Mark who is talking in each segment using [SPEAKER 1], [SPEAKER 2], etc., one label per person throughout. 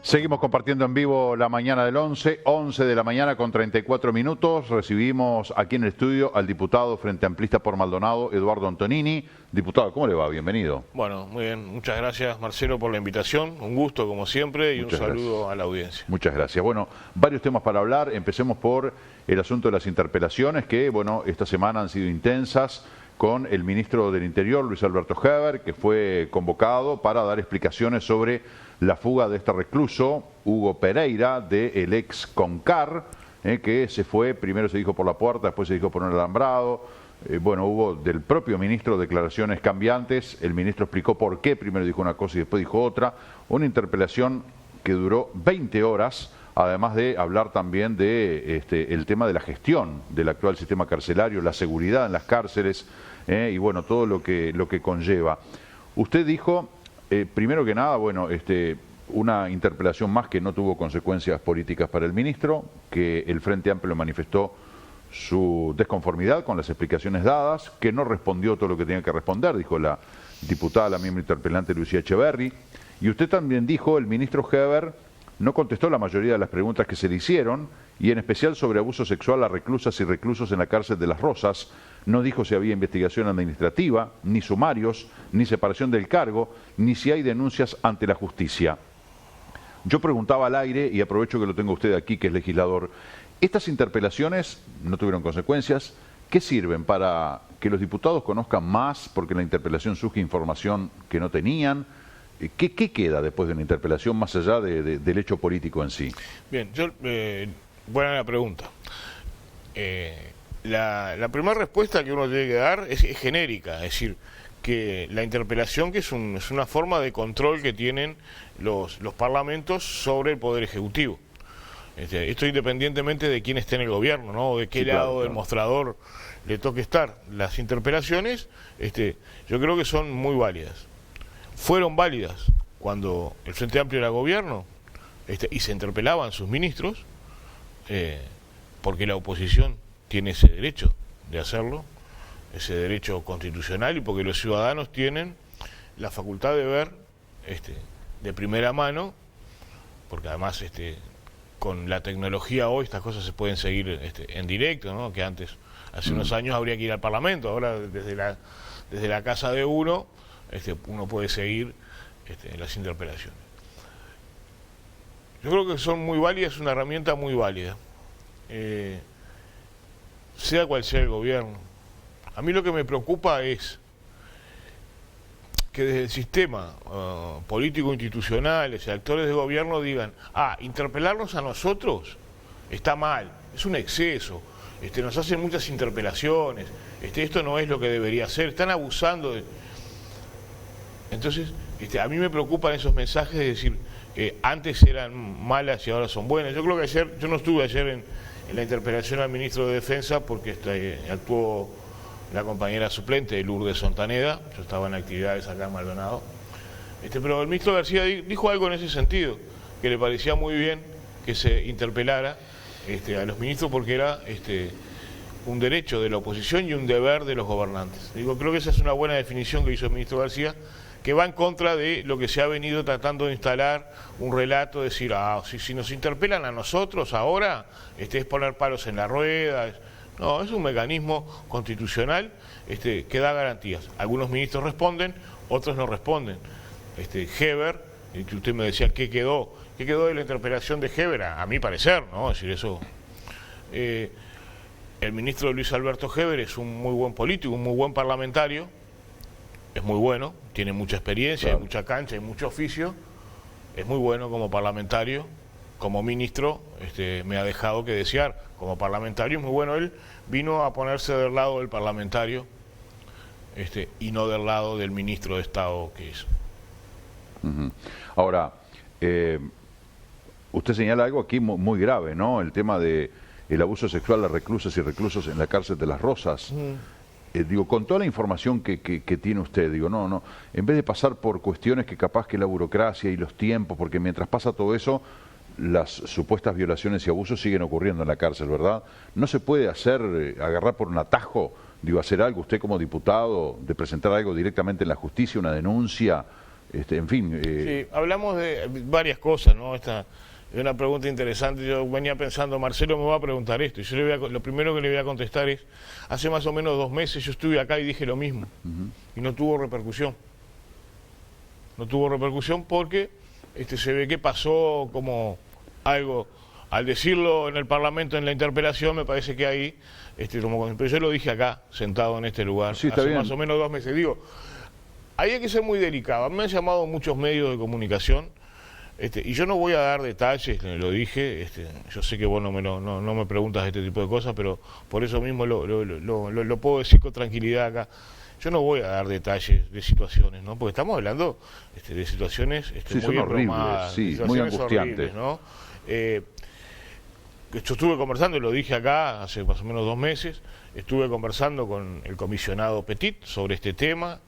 [SPEAKER 1] Seguimos compartiendo en vivo la mañana del 11 de la mañana con 34 minutos. Recibimos aquí en el estudio al diputado Frente Amplista por Maldonado, Eduardo Antonini. Diputado, ¿cómo le va? Bienvenido.
[SPEAKER 2] Bueno, muy bien. Muchas gracias, Marcelo, por la invitación. Un gusto, como siempre, y un saludo a la audiencia.
[SPEAKER 1] Muchas gracias. Bueno, varios temas para hablar. Empecemos por el asunto de las interpelaciones que, bueno, esta semana han sido intensas con el ministro del Interior, Luis Alberto Heber, que fue convocado para dar explicaciones sobre la fuga de este recluso, Hugo Pereira, del ex CONCAR, que se fue, primero se dijo por la puerta, después se dijo por un alambrado. Bueno, hubo del propio ministro declaraciones cambiantes, el ministro explicó por qué, primero dijo una cosa y después dijo otra. Una interpelación que duró 20 horas, además de hablar también de el tema de la gestión del actual sistema carcelario, la seguridad en las cárceles y bueno, todo lo que conlleva. Usted dijo, primero que nada, bueno, una interpelación más que no tuvo consecuencias políticas para el ministro, que el Frente Amplio manifestó su desconformidad con las explicaciones dadas, que no respondió todo lo que tenía que responder, dijo la diputada, la miembro interpelante Lucía Echeverri, y usted también dijo, el ministro Heber no contestó la mayoría de las preguntas que se le hicieron, y en especial sobre abuso sexual a reclusas y reclusos en la cárcel de Las Rosas. No dijo si había investigación administrativa, ni sumarios, ni separación del cargo, ni si hay denuncias ante la justicia. Yo preguntaba al aire, y aprovecho que lo tengo usted aquí, que es legislador, ¿estas interpelaciones no tuvieron consecuencias? ¿Qué sirven? ¿Para que los diputados conozcan más, porque en la interpelación surge información que no tenían? ¿Qué queda después de una interpelación más allá del hecho político en sí?
[SPEAKER 2] Bien, buena la pregunta. La primera respuesta que uno tiene que dar es genérica, es decir, que la interpelación que es una forma de control que tienen los parlamentos sobre el Poder Ejecutivo. Esto independientemente de quién esté en el gobierno, ¿no? O de qué lado del mostrador le toque estar. Las interpelaciones, yo creo que son muy válidas. Fueron válidas cuando el Frente Amplio era gobierno y se interpelaban sus ministros, porque la oposición tiene ese derecho de hacerlo, ese derecho constitucional, y porque los ciudadanos tienen la facultad de ver de primera mano, porque además con la tecnología hoy estas cosas se pueden seguir en directo, ¿no? Que antes, hace unos años habría que ir al Parlamento, ahora desde la casa de uno puede seguir las interpelaciones. Yo creo que son muy válidas, es una herramienta muy válida, sea cual sea el gobierno. A mí lo que me preocupa es que desde el sistema político institucional, actores de gobierno digan, interpelarnos a nosotros está mal, es un exceso, nos hacen muchas interpelaciones, esto no es lo que debería ser, están abusando de... Entonces, a mí me preocupan esos mensajes de decir, antes eran malas y ahora son buenas. Yo creo que yo no estuve ayer en la interpelación al ministro de Defensa porque actuó la compañera suplente, Lourdes Sontaneda, yo estaba en actividades acá en Maldonado. Pero el ministro García dijo algo en ese sentido, que le parecía muy bien que se interpelara a los ministros porque era un derecho de la oposición y un deber de los gobernantes. Creo que esa es una buena definición que hizo el ministro García, que va en contra de lo que se ha venido tratando de instalar, un relato, de decir, si nos interpelan a nosotros ahora, es poner palos en la rueda. No, es un mecanismo constitucional que da garantías. Algunos ministros responden, otros no responden. Heber, que usted me decía, ¿qué quedó de la interpelación de Heber? A mi parecer, ¿no? Es decir, eso... el ministro Luis Alberto Heber es un muy buen político, un muy buen parlamentario, es muy bueno, tiene mucha experiencia, hay mucha cancha, hay mucho oficio, es muy bueno como parlamentario, como ministro me ha dejado que desear, como parlamentario es muy bueno, él vino a ponerse del lado del parlamentario y no del lado del ministro de Estado que es.
[SPEAKER 1] Ahora, usted señala algo aquí muy grave, ¿no? El tema de el abuso sexual a reclusas y reclusos en la cárcel de Las Rosas. Con toda la información que tiene usted, no, en vez de pasar por cuestiones que capaz que la burocracia y los tiempos, porque mientras pasa todo eso, las supuestas violaciones y abusos siguen ocurriendo en la cárcel, ¿verdad? ¿No se puede agarrar por un atajo, hacer algo usted como diputado, de presentar algo directamente en la justicia, una denuncia, en fin.
[SPEAKER 2] Sí, hablamos de varias cosas, ¿no? Esta es una pregunta interesante. Yo venía pensando, Marcelo me va a preguntar esto, y yo lo primero que le voy a contestar es, hace más o menos 2 meses yo estuve acá y dije lo mismo, y no tuvo repercusión. No tuvo repercusión porque se ve que pasó como algo, al decirlo en el Parlamento en la interpelación, me parece que ahí, pero yo lo dije acá, sentado en este lugar,
[SPEAKER 1] sí,
[SPEAKER 2] hace más o menos 2 meses. Digo, ahí hay que ser muy delicado. Me han llamado muchos medios de comunicación, y yo no voy a dar detalles, lo dije, yo sé que vos no me preguntas este tipo de cosas, pero por eso mismo lo puedo decir con tranquilidad acá. Yo no voy a dar detalles de situaciones, ¿no? Porque estamos hablando de situaciones
[SPEAKER 1] sí,
[SPEAKER 2] muy
[SPEAKER 1] horribles, sí, muy angustiantes.
[SPEAKER 2] ¿no? Yo estuve conversando, y lo dije acá hace más o menos 2 meses, estuve conversando con el comisionado Petit sobre este tema.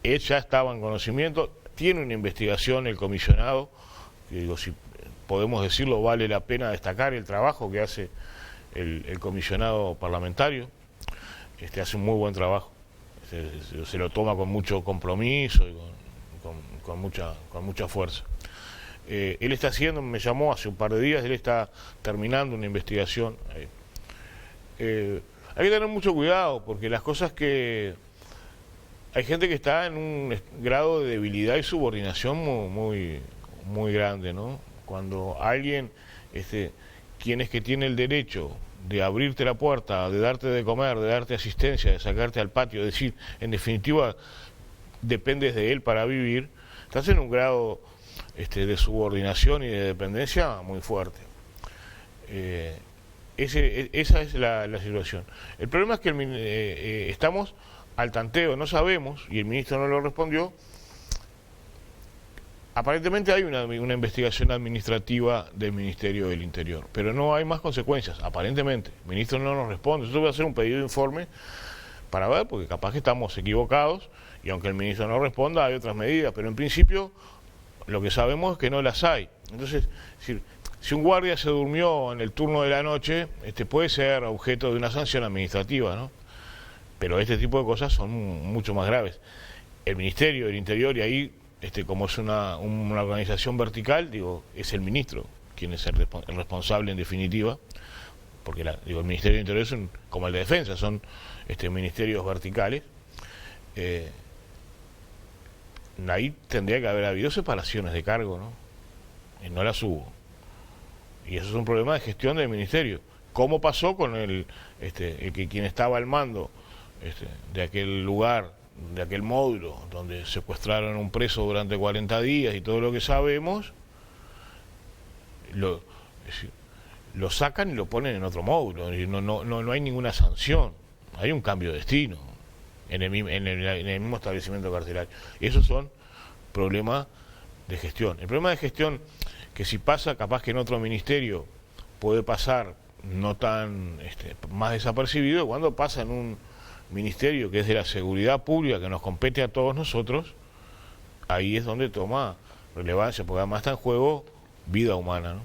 [SPEAKER 2] Él ya estaba en conocimiento, tiene una investigación el comisionado, que digo, si podemos decirlo, vale la pena destacar el trabajo que hace el comisionado parlamentario. Hace un muy buen trabajo, se lo toma con mucho compromiso y con mucha fuerza. Él está haciendo, me llamó hace un par de días, él está terminando una investigación. Hay que tener mucho cuidado, porque las cosas que... Hay gente que está en un grado de debilidad y subordinación muy grande, ¿no? Cuando alguien, quien es que tiene el derecho de abrirte la puerta, de darte de comer, de darte asistencia, de sacarte al patio, es decir, en definitiva, dependes de él para vivir, estás en un grado de subordinación y de dependencia muy fuerte. Esa es la situación. El problema es que estamos al tanteo, no sabemos, y el ministro no lo respondió. Aparentemente hay una investigación administrativa del Ministerio del Interior, pero no hay más consecuencias, aparentemente. El ministro no nos responde. Yo voy a hacer un pedido de informe para ver, porque capaz que estamos equivocados, y aunque el ministro no responda, hay otras medidas, pero en principio lo que sabemos es que no las hay. Entonces, si un guardia se durmió en el turno de la noche, puede ser objeto de una sanción administrativa, ¿no? Pero este tipo de cosas son mucho más graves. El Ministerio del Interior, y ahí, como es una organización vertical, digo, es el ministro quien es el responsable en definitiva, porque el Ministerio del Interior es como el de Defensa, son ministerios verticales. Ahí tendría que haber habido separaciones de cargo, ¿no? Y no las hubo. Y eso es un problema de gestión del ministerio. ¿Cómo pasó con quien estaba al mando de aquel lugar, de aquel módulo donde secuestraron a un preso durante 40 días y todo lo que sabemos? Lo sacan y lo ponen en otro módulo. No hay ninguna sanción. Hay un cambio de destino en el mismo establecimiento carcelario. Esos son problemas de gestión. El problema de gestión, que si pasa, capaz que en otro ministerio puede pasar no tan más desapercibido, cuando pasa en un ministerio que es de la seguridad pública, que nos compete a todos nosotros, ahí es donde toma relevancia, porque además está en juego vida humana, ¿no?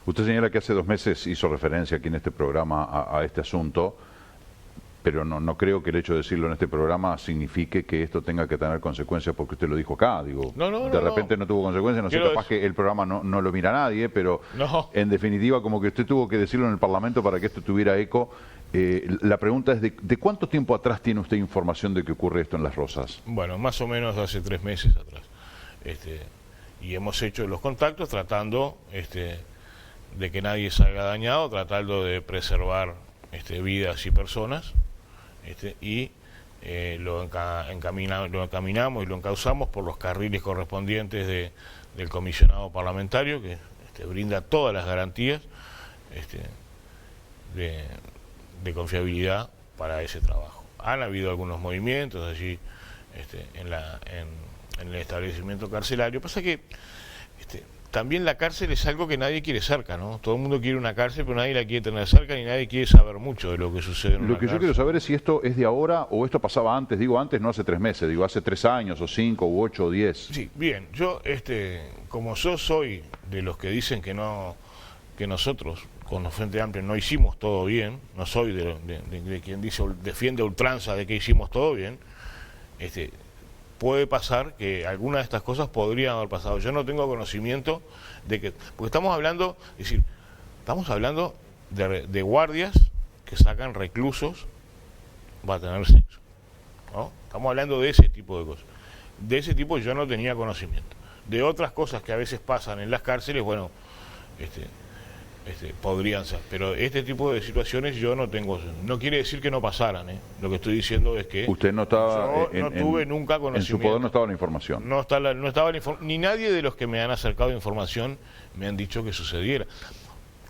[SPEAKER 1] Usted señala que hace 2 meses hizo referencia aquí en este programa a este asunto, pero no creo que el hecho de decirlo en este programa signifique que esto tenga que tener consecuencias porque usted lo dijo acá, digo. De repente no tuvo consecuencias, no sé, capaz que el programa no lo mira nadie, pero en definitiva como que usted tuvo que decirlo en el Parlamento para que esto tuviera eco. La pregunta es, ¿de cuánto tiempo atrás tiene usted información de que ocurre esto en Las Rosas?
[SPEAKER 2] Bueno, más o menos hace 3 meses atrás. Y hemos hecho los contactos tratando de que nadie salga dañado, tratando de preservar vidas y personas, y lo encaminamos y lo encauzamos por los carriles correspondientes del comisionado parlamentario, que brinda todas las garantías de confiabilidad para ese trabajo. Han habido algunos movimientos allí en el establecimiento carcelario. Pasa que también la cárcel es algo que nadie quiere cerca, ¿no? Todo el mundo quiere una cárcel, pero nadie la quiere tener cerca ni nadie quiere saber mucho de lo que sucede en una cárcel.
[SPEAKER 1] Yo quiero saber es si esto es de ahora o esto pasaba antes. Digo antes, no hace 3 meses, digo hace 3 años o 5 u 8 o 10.
[SPEAKER 2] Sí, bien. Yo, como yo soy de los que dicen que nosotros con el Frente Amplio no hicimos todo bien, no soy de quien defiende a ultranza de que hicimos todo bien, puede pasar que algunas de estas cosas podrían haber pasado. Yo no tengo conocimiento de que... Porque estamos hablando, es decir, estamos hablando de guardias que sacan reclusos para tener sexo, ¿no? Estamos hablando de ese tipo de cosas. De ese tipo yo no tenía conocimiento. De otras cosas que a veces pasan en las cárceles, bueno, podrían ser. Pero este tipo de situaciones yo no tengo... No quiere decir que no pasaran, ¿eh? Lo que estoy diciendo es que...
[SPEAKER 1] Usted no estaba...
[SPEAKER 2] Yo no tuve nunca conocimiento.
[SPEAKER 1] En su poder no estaba la información.
[SPEAKER 2] No estaba ni nadie de los que me han acercado información me han dicho que sucediera.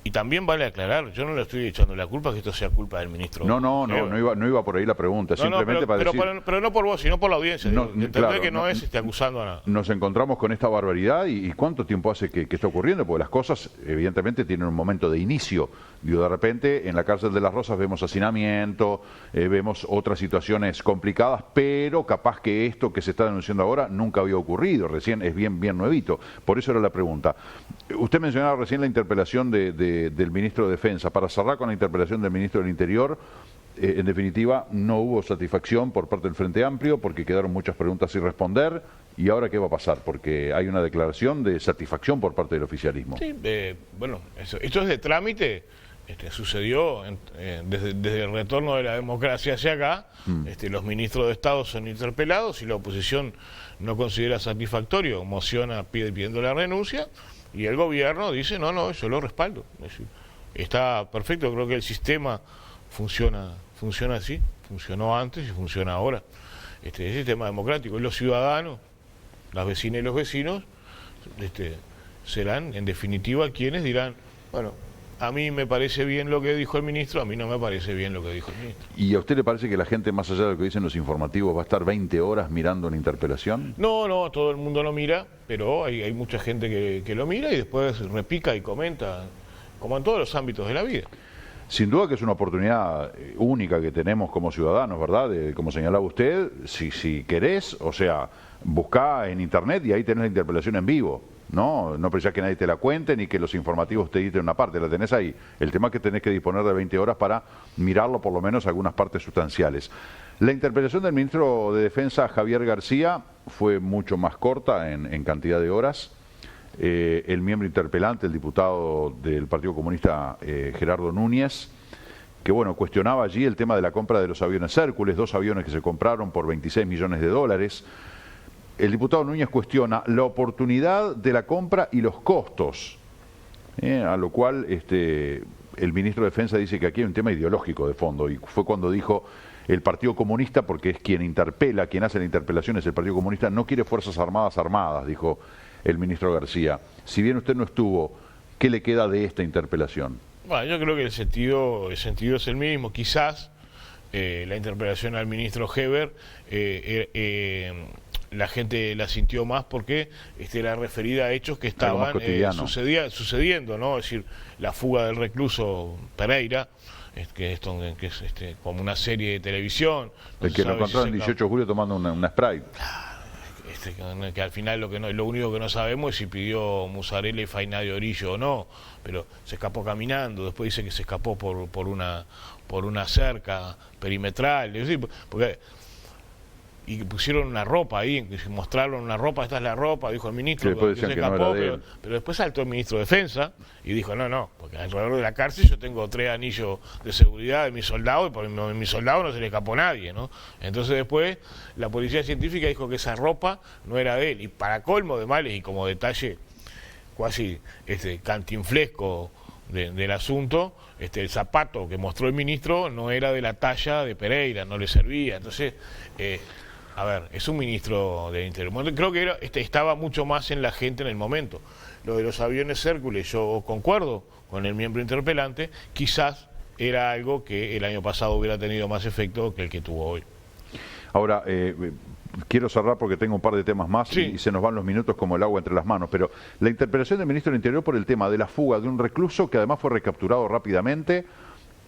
[SPEAKER 2] Y también vale aclarar, yo no le estoy echando la culpa que esto sea culpa del ministro.
[SPEAKER 1] No iba por ahí la pregunta, simplemente para decir...
[SPEAKER 2] Pero no por vos, sino por la audiencia.
[SPEAKER 1] Claro,
[SPEAKER 2] que no es acusando a nada.
[SPEAKER 1] Nos encontramos con esta barbaridad y ¿cuánto tiempo hace que está ocurriendo? Porque las cosas evidentemente tienen un momento de inicio. Digo, de repente en la cárcel de Las Rosas vemos hacinamiento, vemos otras situaciones complicadas, pero capaz que esto que se está denunciando ahora nunca había ocurrido, recién es bien nuevito. Por eso era la pregunta. Usted mencionaba recién la interpelación del ministro de Defensa. Para cerrar con la interpelación del ministro del Interior, en definitiva no hubo satisfacción por parte del Frente Amplio porque quedaron muchas preguntas sin responder. ¿Y ahora qué va a pasar? Porque hay una declaración de satisfacción por parte del oficialismo.
[SPEAKER 2] Sí, bueno, esto es de trámite. Sucedió desde el retorno de la democracia hacia acá. Los ministros de Estado son interpelados y la oposición no considera satisfactorio, mociona pidiendo la renuncia y el gobierno dice no, yo lo respaldo. Es decir, está perfecto, creo que el sistema funciona así, funcionó antes y funciona ahora. El sistema democrático y los ciudadanos, las vecinas y los vecinos serán en definitiva quienes dirán, bueno, a mí me parece bien lo que dijo el ministro, a mí no me parece bien lo que dijo el ministro.
[SPEAKER 1] ¿Y a usted le parece que la gente, más allá de lo que dicen los informativos, va a estar 20 horas mirando una interpelación?
[SPEAKER 2] No, todo el mundo lo mira, pero hay mucha gente que lo mira y después repica y comenta, como en todos los ámbitos de la vida.
[SPEAKER 1] Sin duda que es una oportunidad única que tenemos como ciudadanos, ¿verdad? Como señalaba usted, si querés, o sea, buscá en internet y ahí tenés la interpelación en vivo. No precisás que nadie te la cuente ni que los informativos te editen una parte, la tenés ahí. El tema es que tenés que disponer de 20 horas para mirarlo, por lo menos algunas partes sustanciales. La interpelación del ministro de Defensa, Javier García, fue mucho más corta en cantidad de horas. El miembro interpelante, el diputado del Partido Comunista, Gerardo Núñez, que bueno, cuestionaba allí el tema de la compra de los aviones Hércules, 2 aviones que se compraron por 26 millones de dólares. El diputado Núñez cuestiona la oportunidad de la compra y los costos, a lo cual el ministro de Defensa dice que aquí hay un tema ideológico de fondo, y fue cuando dijo el Partido Comunista, porque es quien interpela, quien hace la interpelación es el Partido Comunista, no quiere Fuerzas Armadas armadas, dijo el ministro García. Si bien usted no estuvo, ¿qué le queda de esta interpelación?
[SPEAKER 2] Bueno, yo creo que el sentido es el mismo. Quizás la interpelación al ministro Heber la gente la sintió más porque era referida a hechos que estaban sucediendo, ¿no? Es decir, la fuga del recluso Pereira, que es como una serie de televisión.
[SPEAKER 1] El que lo encontraron el 18 de julio tomando una Sprite.
[SPEAKER 2] Que al final lo único que no sabemos es si pidió Musarela y Fainá de Orillo o no, pero se escapó caminando, después dice que se escapó por una cerca perimetral, es decir, porque y pusieron una ropa ahí, mostraron una ropa, esta es la ropa, dijo el ministro,
[SPEAKER 1] que se escapó,
[SPEAKER 2] pero después saltó el ministro de Defensa y dijo, no, porque alrededor de la cárcel yo tengo 3 anillos de seguridad de mis soldados y por mis soldados no se le escapó nadie, ¿no? Entonces después la policía científica dijo que esa ropa no era de él, y para colmo de males y como detalle casi cantinflesco del asunto, el zapato que mostró el ministro no era de la talla de Pereira, no le servía. Entonces, a ver, es un ministro del Interior. Creo que estaba mucho más en la gente en el momento. Lo de los aviones Hércules, yo concuerdo con el miembro interpelante, quizás era algo que el año pasado hubiera tenido más efecto que el que tuvo hoy.
[SPEAKER 1] Ahora, quiero cerrar porque tengo un par de temas más, sí, y se nos van los minutos como el agua entre las manos, pero la interpelación del ministro del Interior por el tema de la fuga de un recluso que además fue recapturado rápidamente.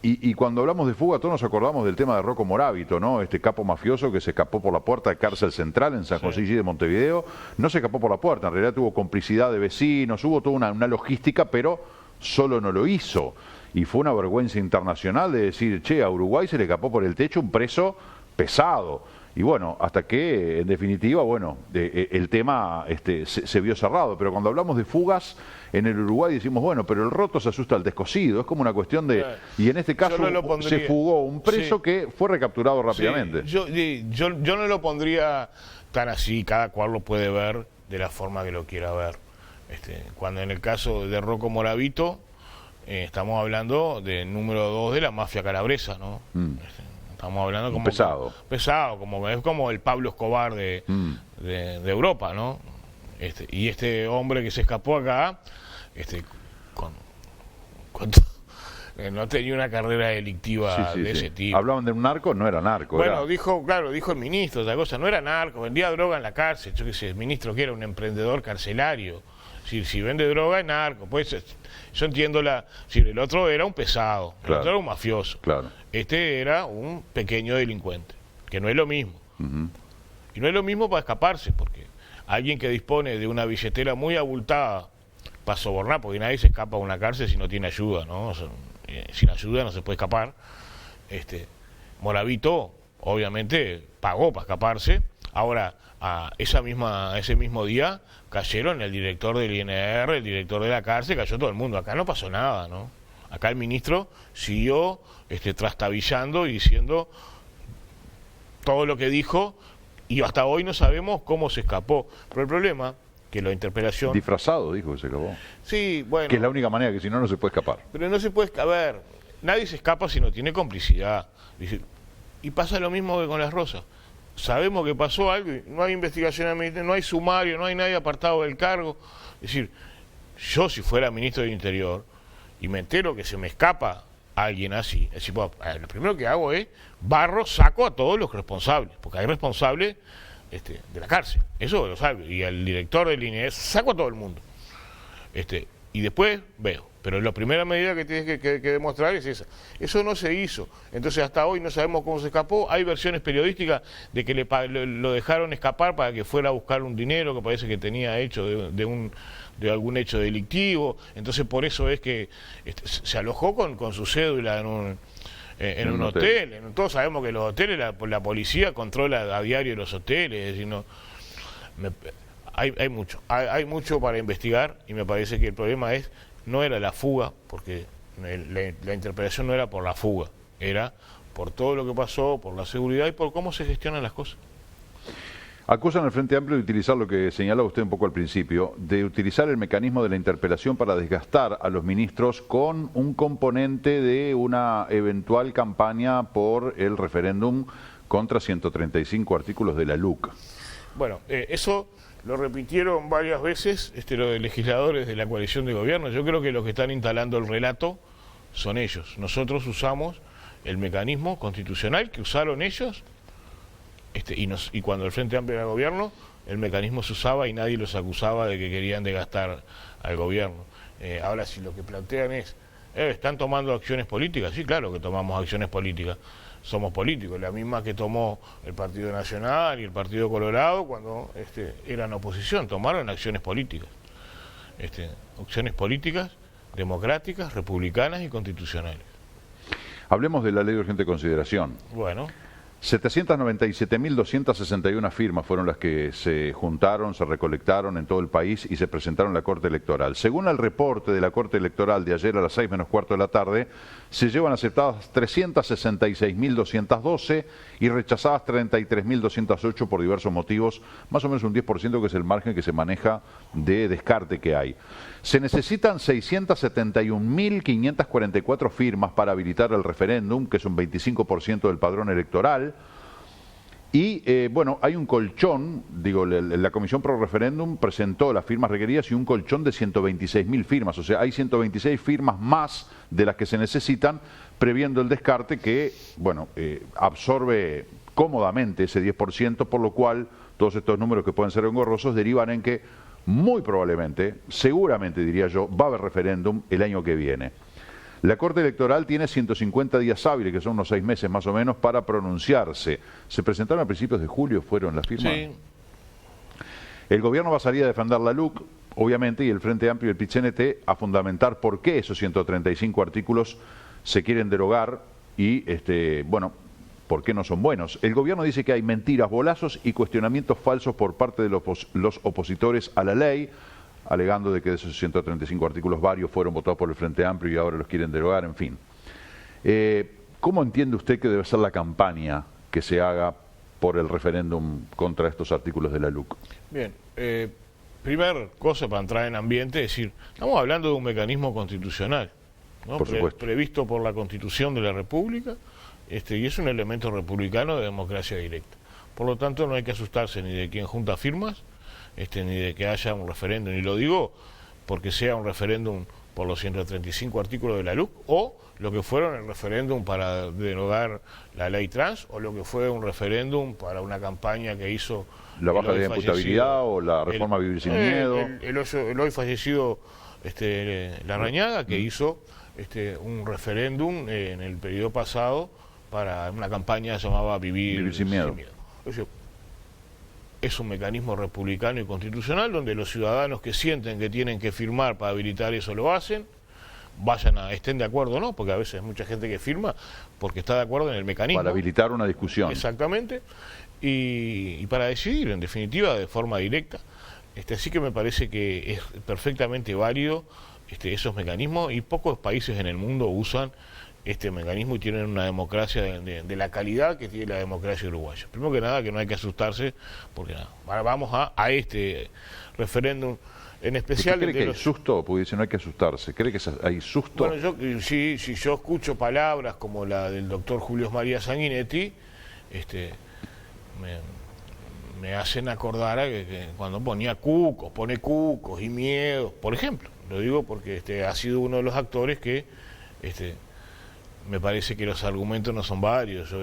[SPEAKER 1] Y cuando hablamos de fuga, todos nos acordamos del tema de Rocco Moravito, ¿no? Este capo mafioso que se escapó por la puerta de Cárcel Central en San José de Montevideo. No se escapó por la puerta, en realidad tuvo complicidad de vecinos, hubo toda una logística, pero solo no lo hizo. Y fue una vergüenza internacional de decir, che, a Uruguay se le escapó por el techo un preso pesado. Y bueno, hasta que, en definitiva, bueno, el tema se vio cerrado. Pero cuando hablamos de fugas en el Uruguay decimos, bueno, pero el roto se asusta al descosido. Es como una cuestión de... Y en este caso se fugó un preso que fue recapturado rápidamente.
[SPEAKER 2] Sí, yo no lo pondría tan así, cada cual lo puede ver de la forma que lo quiera ver. Cuando en el caso de Rocco Moravito, estamos hablando del número 2 de la mafia calabresa, ¿no? Estamos hablando como pesado, es como el Pablo Escobar de Europa, ¿no? Y este hombre que se escapó acá, no tenía una carrera delictiva de ese tipo.
[SPEAKER 1] Hablaban de un narco, no era narco.
[SPEAKER 2] Bueno, dijo el ministro, otra cosa, no era narco, vendía droga en la cárcel. Yo qué sé, el ministro que era un emprendedor carcelario. Si vende droga es narco, pues yo entiendo el otro era un pesado, el otro era un mafioso.
[SPEAKER 1] Claro.
[SPEAKER 2] Este era un pequeño delincuente, que no es lo mismo. Y no es lo mismo para escaparse, porque alguien que dispone de una billetera muy abultada para sobornar, porque nadie se escapa a una cárcel si no tiene ayuda, ¿no? Sin ayuda no se puede escapar. Moravito, obviamente, pagó para escaparse. Ahora, ese mismo día cayeron el director del INR, el director de la cárcel, cayó todo el mundo. Acá no pasó nada, ¿no? Acá el ministro siguió trastabillando y diciendo todo lo que dijo, y hasta hoy no sabemos cómo se escapó. Pero el problema, que la interpelación...
[SPEAKER 1] Disfrazado, dijo que se escapó.
[SPEAKER 2] Sí, bueno...
[SPEAKER 1] Que es la única manera, que si no, no se puede escapar.
[SPEAKER 2] Pero no se puede escapar. Nadie se escapa si no tiene complicidad. Y pasa lo mismo que con las Rosas. Sabemos que pasó algo y no hay investigación, no hay sumario, no hay nadie apartado del cargo. Es decir, yo si fuera ministro del Interior y me entero que se me escapa alguien así, es decir, lo primero que hago es saco a todos los responsables, porque hay responsables de la cárcel, eso lo salgo, y al director del INE, saco a todo el mundo. Y después veo. Pero la primera medida que tienes que demostrar es esa. Eso no se hizo. Entonces hasta hoy no sabemos cómo se escapó. Hay versiones periodísticas de que lo dejaron escapar para que fuera a buscar un dinero que parece que tenía hecho de algún hecho delictivo. Entonces por eso es que se alojó con su cédula en un hotel. Todos sabemos que los hoteles, la policía controla a diario los hoteles. Es decir, no... Hay mucho para investigar, y me parece que el problema no era la fuga, porque la interpretación no era por la fuga, era por todo lo que pasó, por la seguridad y por cómo se gestionan las cosas.
[SPEAKER 1] Acusan al Frente Amplio de utilizar lo que señalaba usted un poco al principio, de utilizar el mecanismo de la interpelación para desgastar a los ministros con un componente de una eventual campaña por el referéndum contra 135 artículos de la LUC.
[SPEAKER 2] Bueno, eso... Lo repitieron varias veces los legisladores de la coalición de gobierno. Yo creo que los que están instalando el relato son ellos. Nosotros usamos el mecanismo constitucional que usaron ellos, y cuando el Frente Amplio era gobierno, el mecanismo se usaba y nadie los acusaba de que querían desgastar al gobierno. Ahora, si lo que plantean es, ¿están tomando acciones políticas? Sí, claro que tomamos acciones políticas. Somos políticos, la misma que tomó el Partido Nacional y el Partido Colorado cuando eran oposición, tomaron acciones políticas. Acciones políticas, democráticas, republicanas y constitucionales.
[SPEAKER 1] Hablemos de la ley de urgente consideración.
[SPEAKER 2] Bueno.
[SPEAKER 1] 797.261 firmas fueron las que se juntaron, se recolectaron en todo el país y se presentaron en la Corte Electoral. Según el reporte de la Corte Electoral de ayer a las 6 menos cuarto de la tarde, se llevan aceptadas 366.212 y rechazadas 33.208 por diversos motivos, más o menos un 10%, que es el margen que se maneja de descarte que hay. Se necesitan 671.544 firmas para habilitar el referéndum, que es un 25% del padrón electoral. Y bueno, hay un colchón, la Comisión Pro Referéndum presentó las firmas requeridas y un colchón de 126.000 firmas, o sea, hay 126 firmas más de las que se necesitan, previendo el descarte que, bueno, absorbe cómodamente ese 10%, por lo cual todos estos números que pueden ser engorrosos derivan en que muy probablemente, seguramente diría yo, va a haber referéndum el año que viene. La Corte Electoral tiene 150 días hábiles, que son unos 6 meses más o menos, para pronunciarse. Se presentaron a principios de julio, fueron las firmas.
[SPEAKER 2] Sí.
[SPEAKER 1] El gobierno va a salir a defender la LUC, obviamente, y el Frente Amplio y el PIT-CNT a fundamentar por qué esos 135 artículos se quieren derogar y, bueno, ¿por qué no son buenos? El gobierno dice que hay mentiras, bolazos y cuestionamientos falsos por parte de los opositores a la ley, alegando de que de esos 135 artículos varios fueron votados por el Frente Amplio y ahora los quieren derogar, en fin. ¿Cómo entiende usted que debe ser la campaña que se haga por el referéndum contra estos artículos de la LUC?
[SPEAKER 2] Bien, primer cosa para entrar en ambiente, es decir, estamos hablando de un mecanismo constitucional, ¿no?
[SPEAKER 1] Por supuesto.
[SPEAKER 2] Previsto por la Constitución de la República, y es un elemento republicano de democracia directa. Por lo tanto, no hay que asustarse ni de quien junta firmas, ni de que haya un referéndum, y lo digo porque sea un referéndum por los 135 artículos de la LUC, o lo que fueron el referéndum para derogar la ley trans, o lo que fue un referéndum para una campaña que hizo
[SPEAKER 1] la baja de imputabilidad o la reforma a vivir sin miedo.
[SPEAKER 2] El hoy fallecido Larrañaga, que hizo un referéndum en el periodo pasado para una campaña que se llamaba Vivir sin miedo. Es un mecanismo republicano y constitucional donde los ciudadanos que sienten que tienen que firmar para habilitar eso lo hacen, estén de acuerdo o no, porque a veces hay mucha gente que firma porque está de acuerdo en el mecanismo.
[SPEAKER 1] Para habilitar una discusión.
[SPEAKER 2] Exactamente, y para decidir, en definitiva, de forma directa. Así que me parece que es perfectamente válido esos mecanismos, y pocos países en el mundo usan este mecanismo y tienen una democracia de la calidad que tiene la democracia uruguaya. Primero que nada, que no hay que asustarse, porque ahora vamos a este referéndum en especial.
[SPEAKER 1] ¿Usted cree que hay susto? Porque dice no hay que asustarse. ¿Cree que hay susto?
[SPEAKER 2] Bueno, si yo escucho palabras como la del doctor Julio María Sanguinetti, me hacen acordar a que cuando pone cucos y miedos, por ejemplo. Lo digo porque ha sido uno de los actores que me parece que los argumentos no son varios.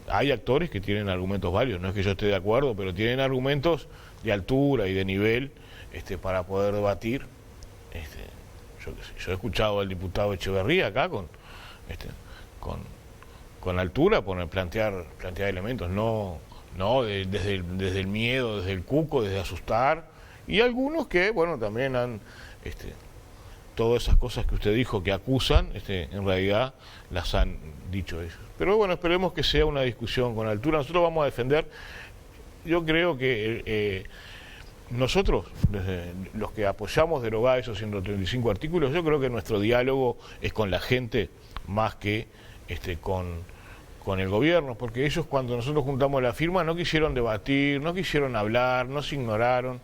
[SPEAKER 2] Hay actores que tienen argumentos varios, no es que yo esté de acuerdo, pero tienen argumentos de altura y de nivel para poder debatir. Yo he escuchado al diputado Echeverría acá con altura, plantear elementos, no desde el miedo, desde el cuco, desde asustar, y algunos que, bueno, también han todas esas cosas que usted dijo que acusan, en realidad las han dicho ellos. Pero bueno, esperemos que sea una discusión con altura. Nosotros vamos a defender, yo creo que nosotros, desde los que apoyamos derogar esos 135 artículos, yo creo que nuestro diálogo es con la gente más que con el gobierno, porque ellos, cuando nosotros juntamos la firma, no quisieron debatir, no quisieron hablar, nos ignoraron,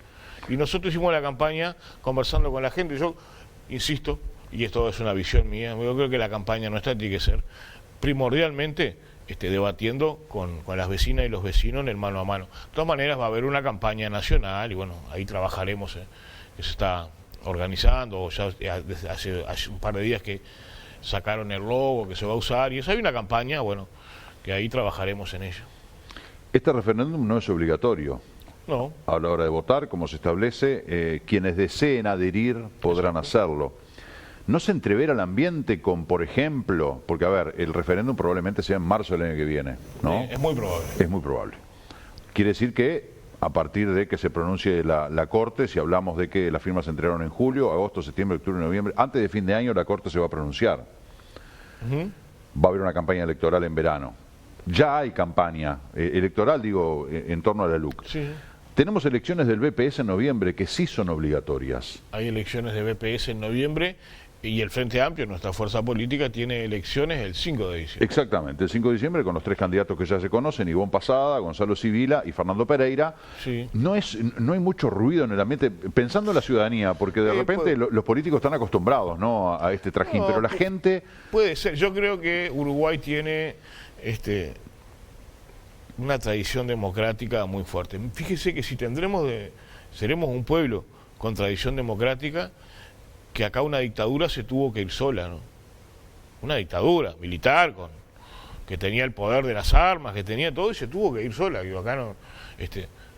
[SPEAKER 2] y nosotros hicimos la campaña conversando con la gente. Yo insisto, y esto es una visión mía, yo creo que la campaña nuestra tiene que ser primordialmente debatiendo con las vecinas y los vecinos en el mano a mano. De todas maneras va a haber una campaña nacional y bueno, ahí trabajaremos, que se está organizando, o ya desde hace un par de días que sacaron el logo que se va a usar, y eso hay una campaña, bueno, que ahí trabajaremos en ello.
[SPEAKER 1] Este referéndum no es obligatorio.
[SPEAKER 2] No.
[SPEAKER 1] A la hora de votar, como se establece, quienes deseen adherir podrán hacerlo. ¿No se entrevera el ambiente con, por ejemplo, porque a ver, el referéndum probablemente sea en marzo del año que viene, ¿no?
[SPEAKER 2] Es muy probable.
[SPEAKER 1] Es muy probable. Quiere decir que a partir de que se pronuncie la Corte, si hablamos de que las firmas se entregaron en julio, agosto, septiembre, octubre, noviembre, antes de fin de año la Corte se va a pronunciar. Va a haber una campaña electoral en verano. Ya hay campaña electoral, digo, en torno a la LUC.
[SPEAKER 2] Sí.
[SPEAKER 1] Tenemos elecciones del BPS en noviembre que sí son obligatorias.
[SPEAKER 2] Hay elecciones de BPS en noviembre y el Frente Amplio, nuestra fuerza política, tiene elecciones el 5 de diciembre.
[SPEAKER 1] Exactamente, el 5 de diciembre con los tres candidatos que ya se conocen, Ivonne Pasada, Gonzalo Sibila y Fernando Pereira.
[SPEAKER 2] Sí.
[SPEAKER 1] No hay mucho ruido en el ambiente, pensando en la ciudadanía, porque de repente los políticos están acostumbrados, ¿no?, a este trajín, pero la gente... Puede
[SPEAKER 2] ser, yo creo que Uruguay tiene una tradición democrática muy fuerte. Fíjese que si seremos un pueblo con tradición democrática, que acá una dictadura se tuvo que ir sola, ¿no? Una dictadura militar que tenía el poder de las armas, que tenía todo, y se tuvo que ir sola. Digo, acá no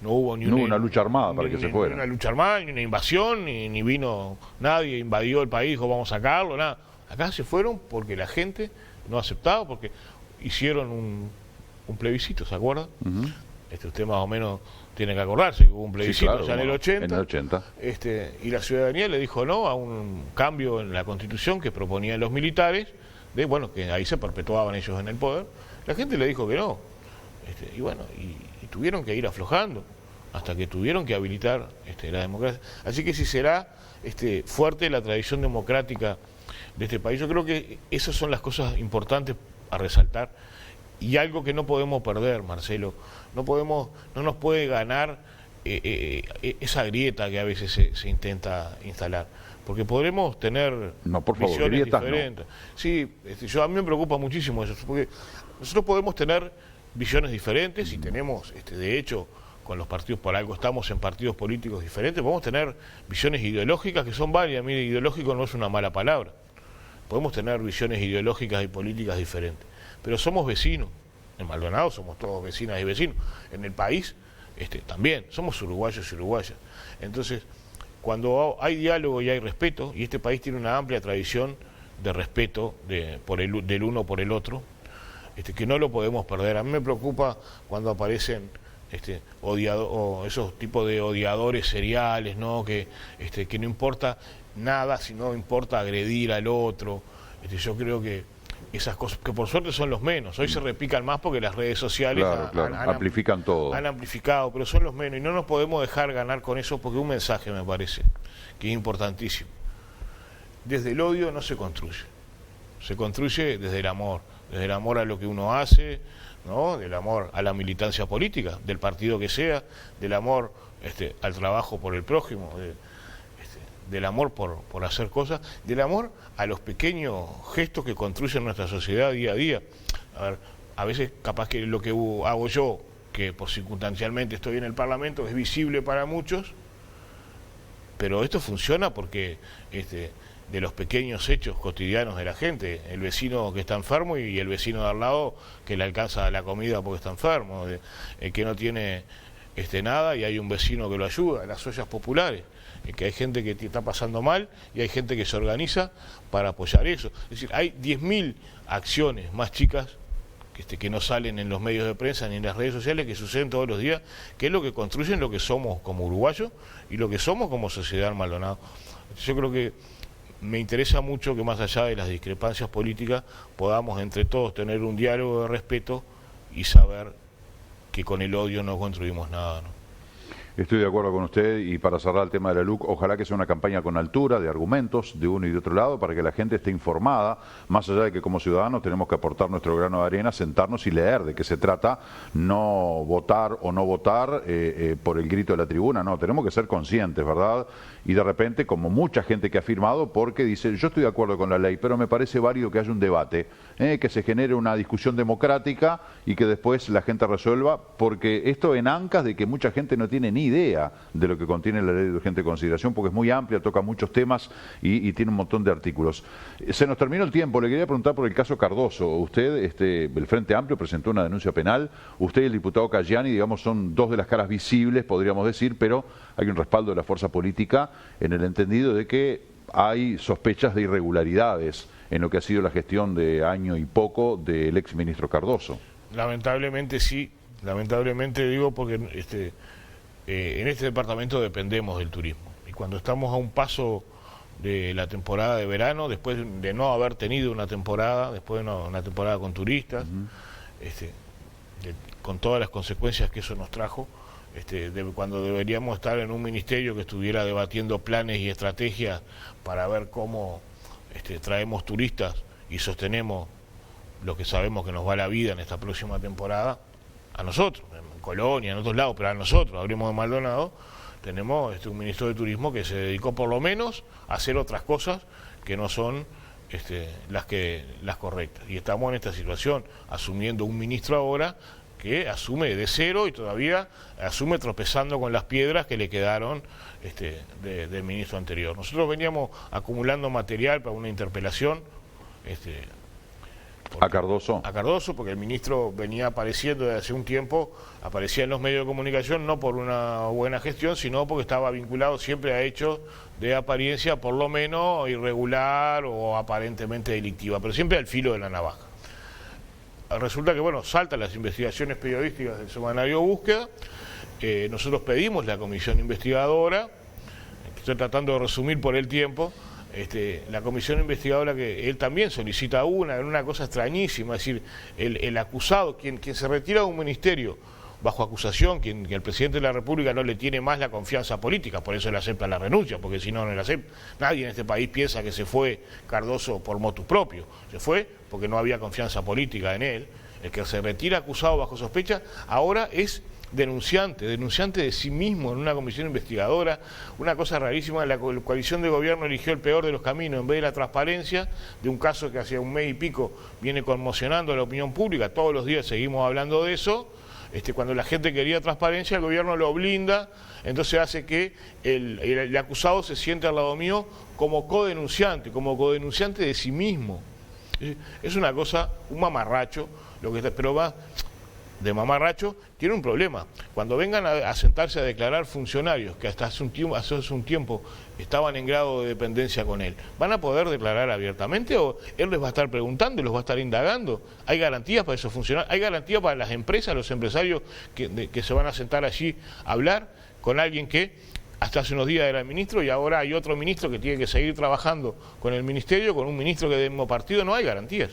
[SPEAKER 2] hubo ni
[SPEAKER 1] una lucha armada para que se fuera.
[SPEAKER 2] Ni una lucha armada, ni una invasión, ni vino nadie, invadió el país, dijo vamos a sacarlo, nada. Acá se fueron porque la gente no aceptaba, porque hicieron un plebiscito, ¿se acuerdan? Usted más o menos tiene que acordarse que hubo un plebiscito, sí, claro, ya en el 80.
[SPEAKER 1] En el 80.
[SPEAKER 2] Y la ciudadanía le dijo no a un cambio en la Constitución que proponían los militares, bueno, que ahí se perpetuaban ellos en el poder. La gente le dijo que no. Y bueno, y tuvieron que ir aflojando hasta que tuvieron que habilitar la democracia. Así que si será fuerte la tradición democrática de este país, yo creo que esas son las cosas importantes a resaltar y algo que no podemos perder, Marcelo. No nos puede ganar esa grieta que a veces se intenta instalar, porque podremos tener visiones diferentes. No. Sí, a mí me preocupa muchísimo eso, porque nosotros podemos tener visiones diferentes y tenemos, de hecho, con los partidos, por algo estamos en partidos políticos diferentes, podemos tener visiones ideológicas que son válidas. Mire, ideológico no es una mala palabra. Podemos tener visiones ideológicas y políticas diferentes, pero somos vecinos. En Maldonado somos todos vecinas y vecinos. En el país también somos uruguayos y uruguayas. Entonces, cuando hay diálogo y hay respeto, y este país tiene una amplia tradición de respeto del uno por el otro, que no lo podemos perder. A mí me preocupa cuando aparecen esos tipos de odiadores seriales, ¿no? Que no importa nada, sino importa agredir al otro. Yo creo que esas cosas, que por suerte son los menos, hoy se repican más porque las redes sociales
[SPEAKER 1] amplifican todo.
[SPEAKER 2] Han amplificado, pero son los menos, y no nos podemos dejar ganar con eso, porque un mensaje me parece que es importantísimo. Desde el odio no se construye desde el amor a lo que uno hace, ¿no? Del amor a la militancia política, del partido que sea, del amor al trabajo por el prójimo, del amor por hacer cosas, del amor a los pequeños gestos que construyen nuestra sociedad día a día. A veces capaz que lo que hago yo, que por circunstancialmente estoy en el Parlamento, es visible para muchos, pero esto funciona porque de los pequeños hechos cotidianos de la gente, el vecino que está enfermo y el vecino de al lado que le alcanza la comida porque está enfermo, el que no tiene nada y hay un vecino que lo ayuda, las ollas populares, que hay gente que está pasando mal y hay gente que se organiza para apoyar eso. Es decir, hay 10.000 acciones más chicas que no salen en los medios de prensa ni en las redes sociales, que suceden todos los días, que es lo que construyen lo que somos como uruguayos y lo que somos como sociedad en Maldonado. Yo creo que me interesa mucho que más allá de las discrepancias políticas podamos entre todos tener un diálogo de respeto y saber que con el odio no construimos nada, ¿no?
[SPEAKER 1] Estoy de acuerdo con usted, y para cerrar el tema de la LUC, ojalá que sea una campaña con altura, de argumentos, de uno y de otro lado, para que la gente esté informada, más allá de que como ciudadanos tenemos que aportar nuestro grano de arena, sentarnos y leer de qué se trata, no votar o no votar por el grito de la tribuna, no, tenemos que ser conscientes, ¿verdad? Y de repente, como mucha gente que ha firmado, porque dice, yo estoy de acuerdo con la ley, pero me parece válido que haya un debate, que se genere una discusión democrática y que después la gente resuelva, porque esto en ancas de que mucha gente no tiene ni idea de lo que contiene la ley de urgente consideración, porque es muy amplia, toca muchos temas y tiene un montón de artículos. Se nos terminó el tiempo, le quería preguntar por el caso Cardoso. Usted, el Frente Amplio presentó una denuncia penal, usted y el diputado Cayani, digamos, son dos de las caras visibles, podríamos decir, pero hay un respaldo de la fuerza política en el entendido de que hay sospechas de irregularidades en lo que ha sido la gestión de año y poco del ex ministro Cardoso.
[SPEAKER 2] Lamentablemente sí, lamentablemente digo porque en este departamento dependemos del turismo, y cuando estamos a un paso de la temporada de verano, después de no haber tenido una temporada, después de una temporada con turistas, con todas las consecuencias que eso nos trajo, cuando deberíamos estar en un ministerio que estuviera debatiendo planes y estrategias para ver cómo traemos turistas y sostenemos lo que sabemos que nos va la vida en esta próxima temporada, a nosotros, en Colonia, en otros lados, pero a nosotros, hablemos de Maldonado, tenemos un ministro de Turismo que se dedicó por lo menos a hacer otras cosas que no son las correctas. Y estamos en esta situación, asumiendo un ministro ahora que asume de cero y todavía asume tropezando con las piedras que le quedaron del ministro anterior. Nosotros veníamos acumulando material para una interpelación
[SPEAKER 1] ¿a Cardoso?
[SPEAKER 2] A Cardoso, porque el ministro venía apareciendo desde hace un tiempo, aparecía en los medios de comunicación no por una buena gestión, sino porque estaba vinculado siempre a hechos de apariencia por lo menos irregular o aparentemente delictiva, pero siempre al filo de la navaja. Resulta que, bueno, saltan las investigaciones periodísticas del semanario Búsqueda, nosotros pedimos la comisión investigadora, estoy tratando de resumir por el tiempo, la comisión investigadora, que él también solicita una cosa extrañísima, es decir, el acusado, quien se retira de un ministerio bajo acusación, que el presidente de la República no le tiene más la confianza política, por eso le acepta la renuncia, porque si no, no le acepta. Nadie en este país piensa que se fue Cardoso por motus propio, se fue porque no había confianza política en él. El que se retira acusado bajo sospecha ahora es denunciante de sí mismo en una comisión investigadora, una cosa rarísima. La coalición de gobierno eligió el peor de los caminos en vez de la transparencia de un caso que hace un mes y pico viene conmocionando a la opinión pública. Todos los días seguimos hablando de eso. Cuando la gente quería transparencia, el gobierno lo blinda, entonces hace que el acusado se siente al lado mío como codenunciante de sí mismo. Es una cosa, un mamarracho, pero va de mamarracho, tiene un problema. Cuando vengan a sentarse a declarar funcionarios que hasta hace un tiempo estaban en grado de dependencia con él, ¿van a poder declarar abiertamente o él les va a estar preguntando y los va a estar indagando? ¿Hay garantías para esos funcionarios? ¿Hay garantías para las empresas, los empresarios que se van a sentar allí a hablar con alguien que hasta hace unos días era el ministro y ahora hay otro ministro que tiene que seguir trabajando con el ministerio, con un ministro que es del mismo partido? No hay garantías.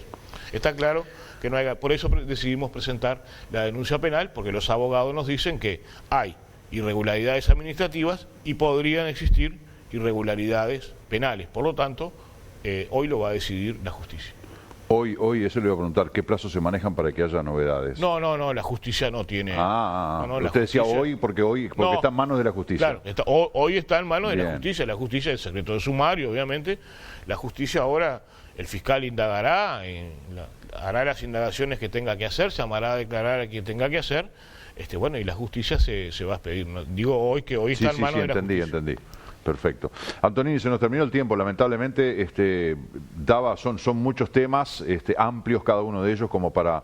[SPEAKER 2] Está claro que no hay, por eso decidimos presentar la denuncia penal, porque los abogados nos dicen que hay irregularidades administrativas y podrían existir irregularidades penales. Por lo tanto, hoy lo va a decidir la justicia.
[SPEAKER 1] Hoy, eso le iba a preguntar, ¿qué plazos se manejan para que haya novedades?
[SPEAKER 2] No, la justicia no tiene...
[SPEAKER 1] Usted decía hoy porque está en manos de la justicia.
[SPEAKER 2] Claro, hoy está en manos de la justicia, el secreto de sumario, obviamente. La justicia ahora, el fiscal indagará, hará las indagaciones que tenga que hacer, se llamará a declarar a quien tenga que hacer, y la justicia se va a expedir. Digo hoy que hoy está en manos de la justicia.
[SPEAKER 1] Entendí. Perfecto. Antonini, se nos terminó el tiempo, lamentablemente son muchos temas amplios cada uno de ellos como para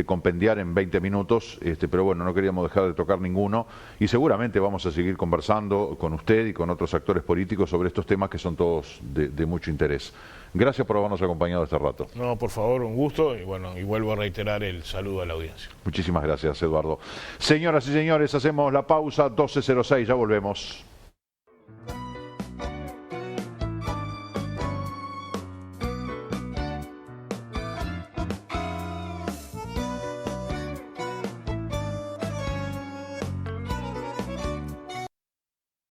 [SPEAKER 1] compendiar en 20 minutos, pero bueno, no queríamos dejar de tocar ninguno y seguramente vamos a seguir conversando con usted y con otros actores políticos sobre estos temas que son todos de mucho interés. Gracias por habernos acompañado este rato.
[SPEAKER 2] No, por favor, un gusto y vuelvo a reiterar el saludo a la audiencia.
[SPEAKER 1] Muchísimas gracias, Eduardo. Señoras y señores, hacemos la pausa, 12:06, ya volvemos.